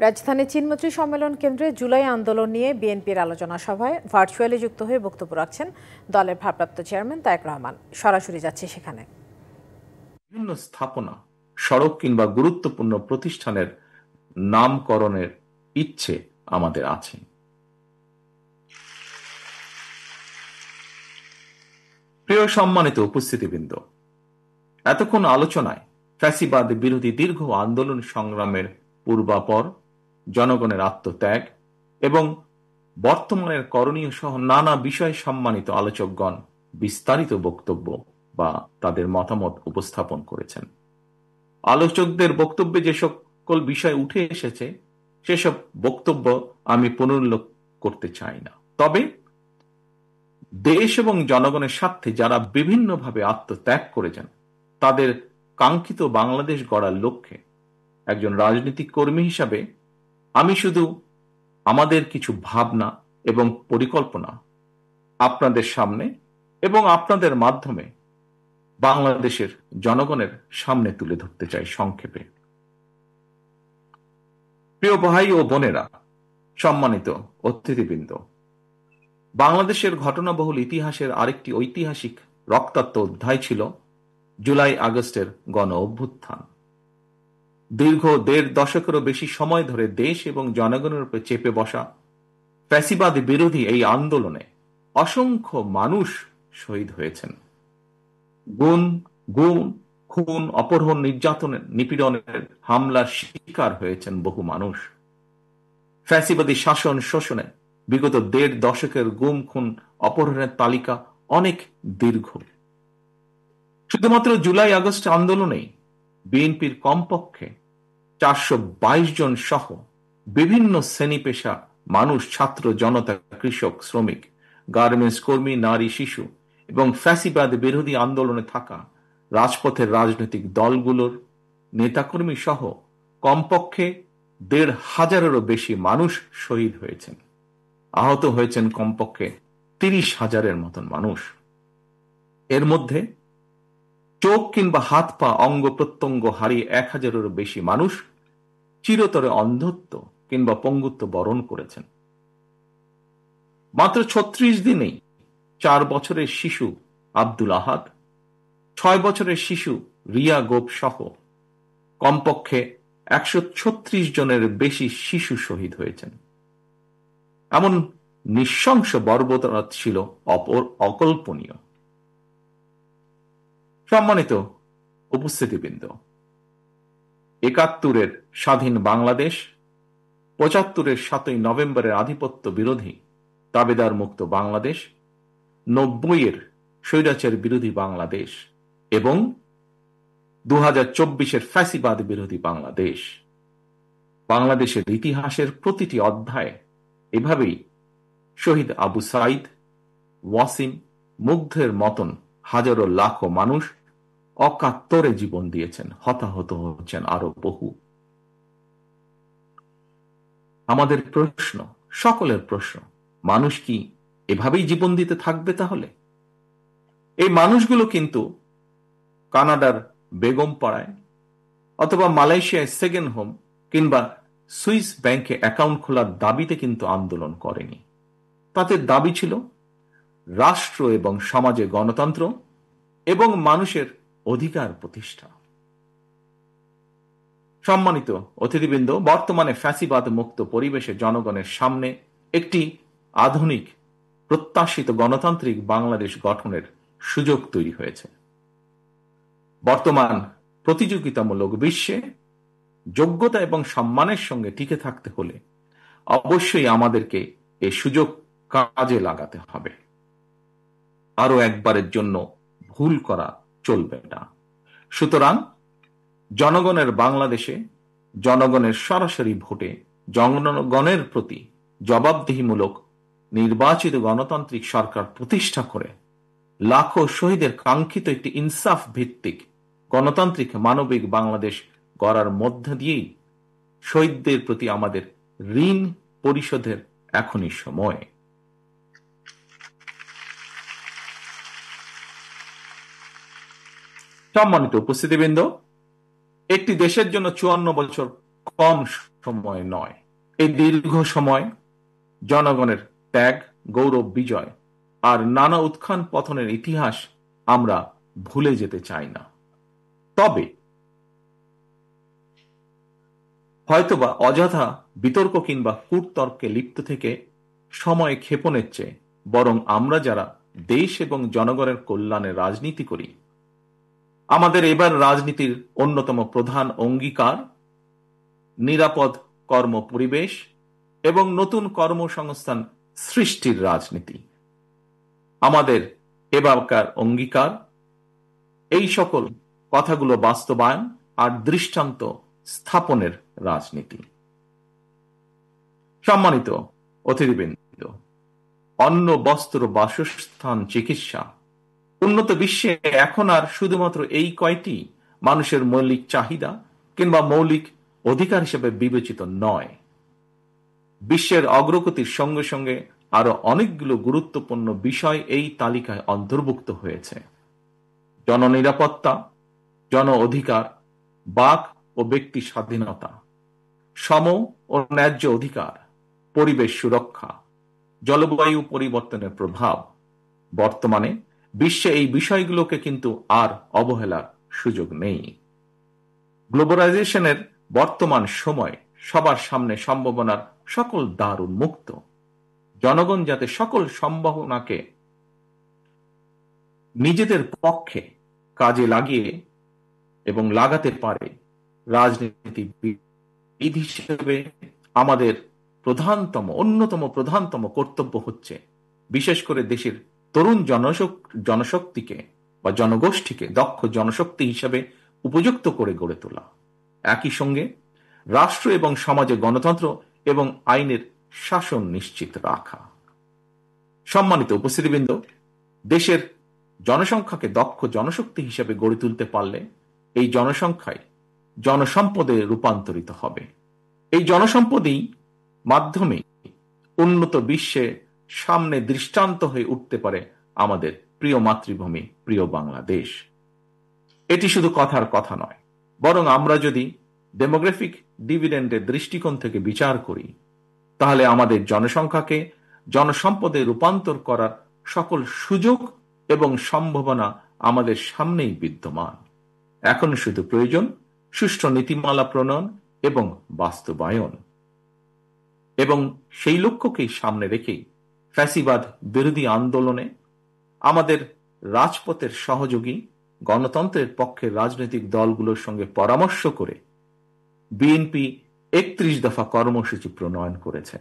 রাজধানীর চিনমন্ত্রী সম্মেলন কেন্দ্রে জুলাই আন্দোলন নিয়ে বিএনপির আলোচনা সভায় ভার্চুয়ালি যুক্ত হয়ে বক্তব্য রাখছেন দলের ভারপ্রাপ্ত চেয়ারম্যান তারেক রহমান। সরাসরি যাচ্ছে সেখানে। বিভিন্ন স্থাপনা, সড়ক কিংবা গুরুত্বপূর্ণ প্রতিষ্ঠানের নামকরণের ইচ্ছে আমাদের আছে। প্রিয় সম্মানিত উপস্থিতিবৃন্দ, এতক্ষণ আলোচনায় ফ্যাসিবাদ বিরোধী দীর্ঘ আন্দোলন সংগ্রামের পূর্বাপর, জনগণের আত্মত্যাগ এবং বর্তমানের করণীয় সহ নানা বিষয়ে সম্মানিত আলোচকগণ বিস্তারিত বক্তব্য বা তাদের মতামত উপস্থাপন করেছেন। আলোচকদের বক্তব্যে যে সকল বিষয় উঠে এসেছে সেসব বক্তব্য আমি পুনরুল্লেখ করতে চাই না। তবে দেশ এবং জনগণের স্বার্থে যারা বিভিন্নভাবে আত্মত্যাগ করেছেন, তাদের কাঙ্ক্ষিত বাংলাদেশ গড়ার লক্ষ্যে একজন রাজনৈতিক কর্মী হিসাবে আমি শুধু আমাদের কিছু ভাবনা এবং পরিকল্পনা আপনাদের সামনে এবং আপনাদের মাধ্যমে বাংলাদেশের জনগণের সামনে তুলে ধরতে চাই সংক্ষেপে। প্রিয় ভাই ও বোনেরা, সম্মানিত অতিথিবৃন্দ, বাংলাদেশের ঘটনাবহুল ইতিহাসের আরেকটি ঐতিহাসিক রক্তাক্ত অধ্যায় ছিল জুলাই আগস্টের গণ অভ্যুত্থান। দীর্ঘ ১.৫ দশকেরও বেশি সময় ধরে দেশ এবং জনগণের উপর চেপে বসা ফ্যাসিবাদ বিরোধী এই আন্দোলনে অসংখ্য মানুষ শহীদ হয়েছেন। গুম, খুন, অপহরণ, নির্যাতনের, নিপীড়নের হামলার শিকার হয়েছেন বহু মানুষ। ফ্যাসিবাদী শাসন শোষণে বিগত ১.৫ দশকের গুম, খুন, অপহরণের তালিকা অনেক দীর্ঘ। শুধুমাত্র জুলাই আগস্ট আন্দোলনেই বিএনপির কমপক্ষে ৪২২ জন সহ বিভিন্ন শ্রেণী পেশা মানুষ, ছাত্র জনতা, কৃষক, শ্রমিক, গার্মেন্টস কর্মী, নারী, শিশু এবং ফ্যাসিবাদ বিরোধী আন্দোলনে থাকা রাজপথের রাজনৈতিক দলগুলোর নেতাকর্মী সহ কমপক্ষে ১৫০০-এরও বেশি মানুষ শহীদ হয়েছেন। আহত হয়েছেন কমপক্ষে ৩০,০০০-এর মতন মানুষ। এর মধ্যে চোখ কিংবা হাত পা অঙ্গ প্রত্যঙ্গ হারিয়ে ১,০০০-এরও বেশি মানুষ চিরতরে অন্ধত্ব কিংবা পঙ্গুত্ব বরণ করেছেন। মাত্র ৩৬ দিনেই ৪ বছরের শিশু আব্দুল আহাদ, ৬ বছরের শিশু রিয়া গোপ সহ কমপক্ষে ১৩৬ জনের বেশি শিশু শহীদ হয়েছেন। এমন নৃশংস বর্বরতা ছিল অকল্পনীয়। সম্মানিত উপস্থিতিবৃন্দ, ৭১-এর স্বাধীন বাংলাদেশ, ৭৫-এর ৭ই নভেম্বরের আধিপত্য বিরোধী দাবেদার মুক্ত বাংলাদেশ, ৯০-এর স্বৈরাচার বিরোধী বাংলাদেশ এবং ২০২৪-এর ফ্যাসিবাদ বিরোধী বাংলাদেশ। বাংলাদেশের ইতিহাসের প্রতিটি অধ্যায়ে এভাবেই শহীদ আবু সাইদ, ওয়াসিম, মুগ্ধের মতন হাজারো লাখো মানুষ অকাতরে জীবন দিয়েছেন, হতাহত হচ্ছেন আরো বহু। আমাদের প্রশ্ন, সকলের প্রশ্ন, মানুষ কি এভাবেই জীবন দিতে থাকবে তাহলে? এই মানুষগুলো কিন্তু কানাডার বেগম পাড়ায় অথবা মালয়েশিয়ায় সেকেন্ড হোম কিংবা সুইস ব্যাংকে অ্যাকাউন্ট খোলার দাবিতে কিন্তু আন্দোলন করেনি। তাদের দাবি ছিল রাষ্ট্র এবং সমাজে গণতন্ত্র এবং মানুষের অধিকার প্রতিষ্ঠা। সম্মানিত অতিথিবৃন্দ, বর্তমানে ফ্যাসিবাদ মুক্ত পরিবেশে জনগণের সামনে একটি আধুনিক প্রত্যাশিত গণতান্ত্রিক বাংলাদেশ গঠনের সুযোগ তৈরি হয়েছে। বর্তমান প্রতিযোগিতামূলক বিশ্বে যোগ্যতা এবং সম্মানের সঙ্গে টিকে থাকতে হলে অবশ্যই আমাদেরকে এই সুযোগ কাজে লাগাতে হবে। আরো একবারের জন্য ভুল করা চলবে না। সুতরাং জনগণের বাংলাদেশে জনগণের সরাসরি ভোটে জনগণের প্রতি জবাবদিহিমূলক নির্বাচিত গণতান্ত্রিক সরকার প্রতিষ্ঠা করে লাখো শহীদের কাঙ্ক্ষিত একটি ইনসাফ ভিত্তিক গণতান্ত্রিক মানবিক বাংলাদেশ গড়ার মধ্য দিয়েই শহীদদের প্রতি আমাদের ঋণ পরিশোধের এখনই সময়। সম্মানিত উপস্থিতিবৃন্দ, একটি দেশের জন্য ৫৪ বছর কম সময় নয়। এই দীর্ঘ সময় জনগণের ত্যাগ, গৌরব, বিজয় আর নানা উত্থান পতনের ইতিহাস আমরা ভুলে যেতে চাই না। তবে হয়তোবা অযথা বিতর্ক কিংবা কূটতর্কে লিপ্ত থেকে সময় ক্ষেপণের চেয়ে বরং আমরা যারা দেশ এবং জনগণের কল্যাণে রাজনীতি করি, আমাদের এবার রাজনীতির অন্যতম প্রধান অঙ্গীকার নিরাপদ কর্ম পরিবেশ এবং নতুন কর্মসংস্থান সৃষ্টির রাজনীতি। আমাদের এবারকার অঙ্গীকার এই সকল কথাগুলো বাস্তবায়ন আর দৃষ্টান্ত স্থাপনের রাজনীতি। সম্মানিত অতিথিবৃন্দ, অন্ন, বস্ত্র, বাসস্থান, চিকিৎসা উন্নত বিশ্বে এখন আর শুধুমাত্র এই কয়টি মানুষের মৌলিক চাহিদা কিংবা মৌলিক অধিকার হিসেবে বিবেচিত নয়। বিশ্বের অগ্রগতির সঙ্গে সঙ্গে আরো অনেকগুলো গুরুত্বপূর্ণ বিষয় এই তালিকায় অন্তর্ভুক্ত হয়েছে। জননিরাপত্তা, জন অধিকার, বাক ও ব্যক্তি স্বাধীনতা, সম ও ন্যায্য অধিকার, পরিবেশ সুরক্ষা, জলবায়ু পরিবর্তনের প্রভাব। বর্তমানে বিশ্বে এই বিষয়গুলোকে কিন্তু আর অবহেলার সুযোগ নেই। গ্লোবালাইজেশনের বর্তমান সময় সবার সামনে সম্ভাবনার সকল দ্বার উন্মুক্ত। জনগণ যাতে সকল সম্ভাবনাকে নিজেদের পক্ষে কাজে লাগিয়ে এবং লাগাতে পারে, রাজনীতিবিদ হিসেবে আমাদের অন্যতম প্রধানতম কর্তব্য হচ্ছে বিশেষ করে দেশের তরুণ জনশক্তিকে বা জনগোষ্ঠীকে দক্ষ জনশক্তি হিসেবে উপযুক্ত করে গড়ে তোলা। একই সঙ্গে রাষ্ট্র এবং সমাজে গণতন্ত্র এবং আইনের শাসন নিশ্চিত রাখা। সম্মানিত উপস্থিতিবৃন্দ, দেশের জনসংখ্যাকে দক্ষ জনশক্তি হিসেবে গড়ে তুলতে পারলে এই জনসংখ্যায় জনসম্পদে রূপান্তরিত হবে। এই জনসম্পদই মাধ্যমে উন্নত বিশ্বে সামনে দৃষ্টান্ত হয়ে উঠতে পারে আমাদের প্রিয় মাতৃভূমি, প্রিয় বাংলাদেশ। এটি শুধু কথার কথা নয়, বরং আমরা যদি ডেমোগ্রাফিক ডিভিডেন্ডের দৃষ্টিকোণ থেকে বিচার করি, তাহলে আমাদের জনসংখ্যাকে জনসম্পদে রূপান্তর করার সকল সুযোগ এবং সম্ভাবনা আমাদের সামনেই বিদ্যমান। এখন শুধু প্রয়োজন সুষ্ঠু নীতিমালা প্রণয়ন এবং বাস্তবায়ন। এবং সেই লক্ষ্যকেই সামনে রেখেই ফ্যাসিবাদ বিরোধী আন্দোলনে আমাদের রাজপথের সহযোগী গণতন্ত্রের পক্ষের রাজনৈতিক দলগুলোর সঙ্গে পরামর্শ করে বিএনপি 31 দফা কর্মসূচি প্রণয়ন করেছে।